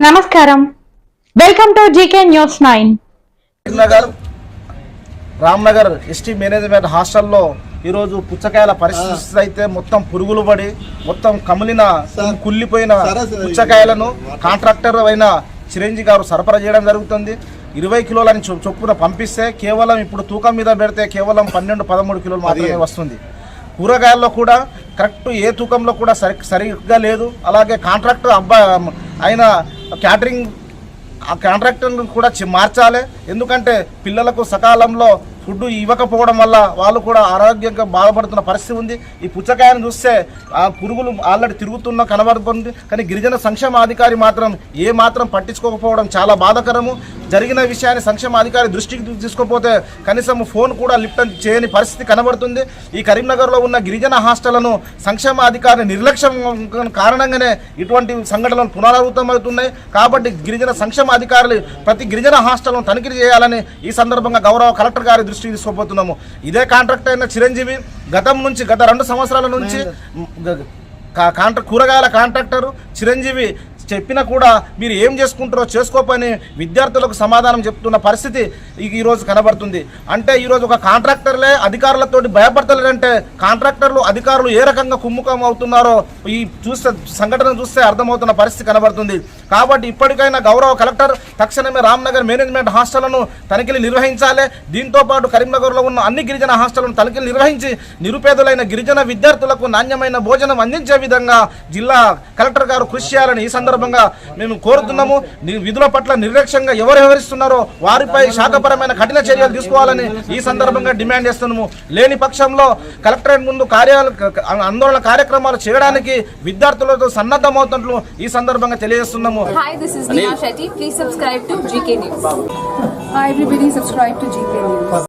నమస్కారం, welcome to GK news 9. Ramnagar ST management హాస్టల్లో ఈరోజు పుచ్చకాయల పరిస్థితి అయితే మొత్తం పురుగులు పడి మొత్తం కమిలిన కుళ్ళిపోయిన పుచ్చకాయలను కాంట్రాక్టర్ అయిన చిరంజీవి గారు సరఫరా చేయడం జరుగుతుంది. 20 కిలోలని చొప్పున పంపిస్తే కేవలం ఇప్పుడు తూకం మీద పెడితే కేవలం 12-13 కిలోలు మాత్రమే వస్తుంది. కూరగాయల్లో కూడా కరెక్ట్ ఏ తూకంలో కూడా సరిగ్గా లేదు. అలాగే కాంట్రాక్టర్ అయిన క్యాటరింగ్ ఆ కాంట్రాక్టర్ను కూడా మార్చాలి. ఎందుకంటే పిల్లలకు సకాలంలో ఫుడ్ ఇవ్వకపోవడం వల్ల వాళ్ళు కూడా ఆరోగ్యంగా బాధపడుతున్న పరిస్థితి ఉంది. ఈ పుచ్చకాయను చూస్తే ఆ పురుగులు ఆల్రెడీ తిరుగుతున్న కనబడుతుంది. కానీ గిరిజన సంక్షేమ అధికారి మాత్రం ఏ మాత్రం పట్టించుకోకపోవడం చాలా బాధాకరము. జరిగిన విషయాన్ని సంక్షేమ అధికారి దృష్టికి తీసుకోకపోతే కనీసం ఫోన్ కూడా లిఫ్ట్ చేయని పరిస్థితి కనబడుతుంది. ఈ కరీంనగర్లో ఉన్న గిరిజన హాస్టళ్లను సంక్షేమ అధికారి నిర్లక్ష్యం కారణంగానే ఇటువంటి సంఘటనలు పునరావృతమవుతున్నాయి. కాబట్టి గిరిజన సంక్షేమ అధికారులు ప్రతి గిరిజన హాస్టల్ను తనిఖీ చేయాలని ఈ సందర్భంగా గౌరవ కలెక్టర్ గారి దృష్టికి తీసుకోబోతున్నాము. ఇదే కాంట్రాక్టర్ అయిన చిరంజీవి గత 2 సంవత్సరాల నుంచి కూరగాయల కాంట్రాక్టరు చిరంజీవి చెప్పినా కూడా మీరు ఏం చేసుకుంటారో చేసుకోపని విద్యార్థులకు సమాధానం చెప్తున్న పరిస్థితి ఈరోజు కనబడుతుంది. అంటే ఈరోజు ఒక కాంట్రాక్టర్లే అధికారులతో భయపడతలేదంటే కాంట్రాక్టర్లు అధికారులు ఏ రకంగా కుమ్ముఖం అవుతున్నారో ఈ సంఘటన చూస్తే అర్థమవుతున్న పరిస్థితి కనబడుతుంది. కాబట్టి ఇప్పటికైనా గౌరవ కలెక్టర్ తక్షణమే రామ్నగర్ మేనేజ్మెంట్ హాస్టళ్లను తనిఖీలు నిర్వహించాలి. దీంతోపాటు కరీంనగర్లో ఉన్న అన్ని గిరిజన హాస్టళ్లను తనిఖీలు నిర్వహించి నిరుపేదలైన గిరిజన విద్యార్థులకు నాణ్యమైన భోజనం అందించే విధంగా జిల్లా కలెక్టర్ గారు కృషి చేయాలని ఈ సందర్భంగా మేము కోరుతున్నాము. విధుల పట్ల నిర్లక్ష్యంగా ఎవరు వ్యవహరిస్తున్నారో వారిపై శాఖపరమైన కఠిన చర్యలు తీసుకోవాలని ఈ సందర్భంగా డిమాండ్ చేస్తున్నాము. లేని పక్షంలో కలెక్టరేట్ ముందు ఆందోళన కార్యక్రమాలు చేయడానికి విద్యార్థులతో సన్నద్ధమవుతున్నట్లు ఈ సందర్భంగా తెలియజేస్తున్నాము. Hi, this is Neha Shetty. Please subscribe to GK News. Hi everybody, subscribe to GK News.